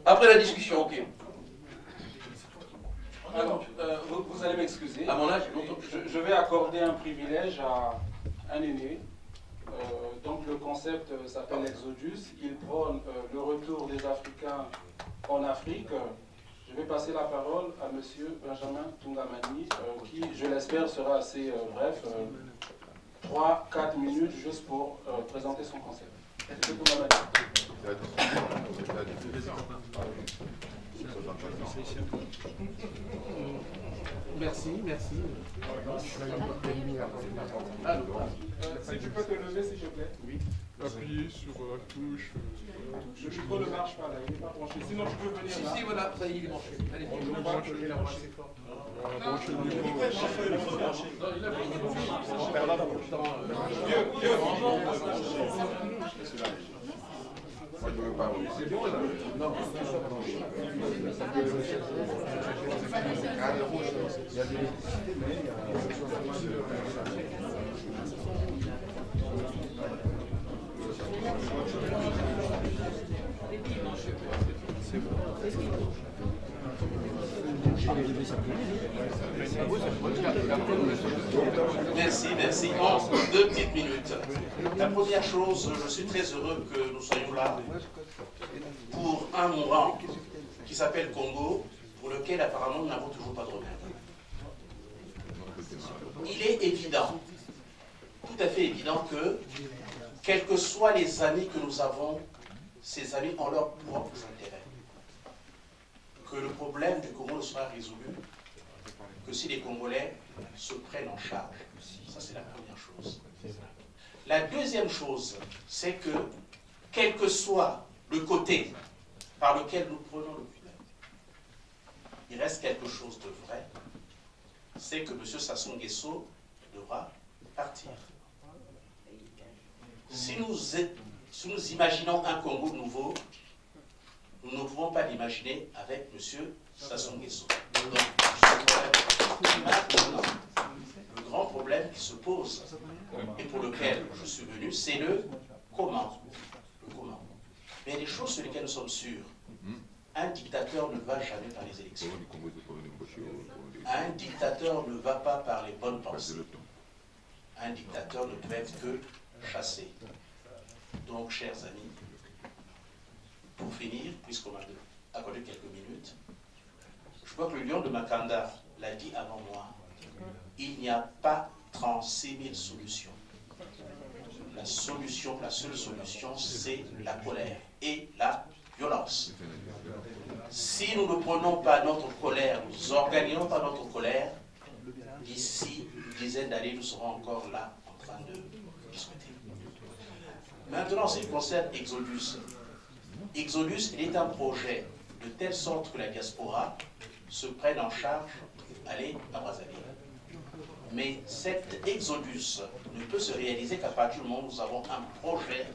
Après la discussion, ok. Alors, vous allez m'excuser. À mon âge, Je vais accorder un privilège à un aîné. Donc le concept s'appelle Exodus. Il prône le retour des Africains en Afrique. Je vais passer la parole à M. Benjamin Tungamani, qui, je l'espère, sera assez bref, 3-4 minutes juste pour présenter son concept. M. Tungamani. Merci. Si tu peux te lever, s'il te plaît. Oui. Appuyer sur la touche. Le micro ne marche pas là, il n'est pas branché. Sinon, tu peux venir là. Si, voilà, ça y est, il est branché. Allez, Branchez fort. Branchez le micro. C'est bon là? Non, il y a des électricités, mais il y c'est bon. Merci. En 2 petites minutes. La première chose, je suis très heureux que nous soyons là pour un mourant qui s'appelle Congo, pour lequel apparemment nous n'avons toujours pas de remède. Il est évident, tout à fait évident que, quels que soient les amis que nous avons, ces amis ont leurs propres intérêts. Que le problème du Congo ne sera résolu que si les Congolais se prennent en charge. Ça, c'est la première chose. La deuxième chose, c'est que, quel que soit le côté par lequel nous prenons le problème, il reste quelque chose de vrai, c'est que M. Sassou Nguesso devra partir. Si nous imaginons un Congo nouveau, nous ne pouvons pas l'imaginer avec M. Sassou Nguesso. Donc, le grand problème qui se pose et pour lequel je suis venu, c'est le comment. Le comment. Mais il y a des choses sur lesquelles nous sommes sûrs. Un dictateur ne va jamais par les élections. Un dictateur ne va pas par les bonnes pensées. Un dictateur ne peut être que chassé. Donc, chers amis, pour finir, puisqu'on m'a accordé quelques minutes, je crois que le lion de Makanda l'a dit avant moi, il n'y a pas 36 000 solutions. La seule solution, c'est la colère et la violence. Si nous ne prenons pas notre colère, nous organisons pas notre colère, d'ici une dizaine d'années, nous serons encore là en train de discuter. Maintenant, c'est le concept Exodus. Exodus, il est un projet de telle sorte que la diaspora se prenne en charge d'aller à Brazzaville. Mais cet exodus ne peut se réaliser qu'à partir du moment où nous avons un projet,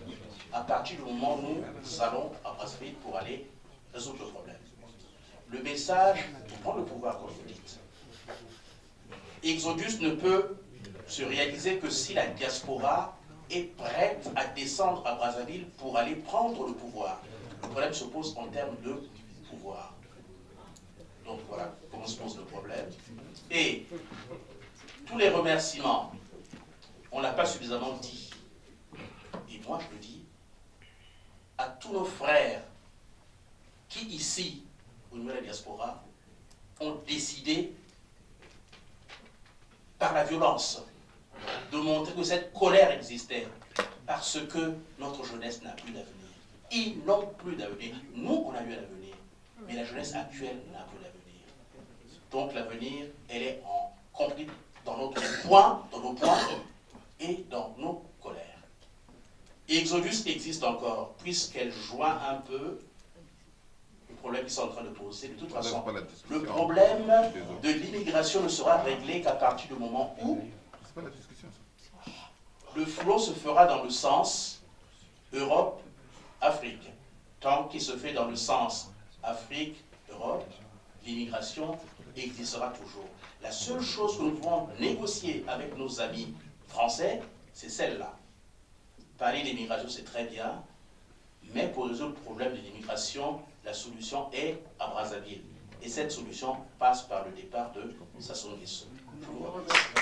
à partir du moment où nous allons à Brazzaville pour aller résoudre le problème. Le message pour prendre le pouvoir, comme vous dites. Exodus ne peut se réaliser que si la diaspora est prête à descendre à Brazzaville pour aller prendre le pouvoir. Le problème se pose en termes de pouvoir. Donc voilà comment se pose le problème. Et tous les remerciements, on n'a pas suffisamment dit. Et moi je le dis à tous nos frères qui ici, au niveau de la diaspora, ont décidé par la violence de montrer que cette colère existait parce que notre jeunesse n'a plus d'avenir. Ils n'ont plus d'avenir. Nous, on a eu un avenir, mais la jeunesse actuelle n'a plus d'avenir. Donc l'avenir, elle est en conflit dans nos points et dans nos colères. Et Exodus existe encore, puisqu'elle joint un peu le problème qu'ils sont en train de poser. De toute façon, le problème de l'immigration ne sera réglé qu'à partir du moment où le flot se fera dans le sens Europe-Afrique. Tant qu'il se fait dans le sens Afrique-Europe, l'immigration existera toujours. La seule chose que nous pouvons négocier avec nos amis français, c'est celle-là. Parler d'immigration, c'est très bien, Mais pour résoudre le problème de l'immigration, la solution est à Brazzaville. Et cette solution passe par le départ de Sassou Nguesso. Je vous remercie.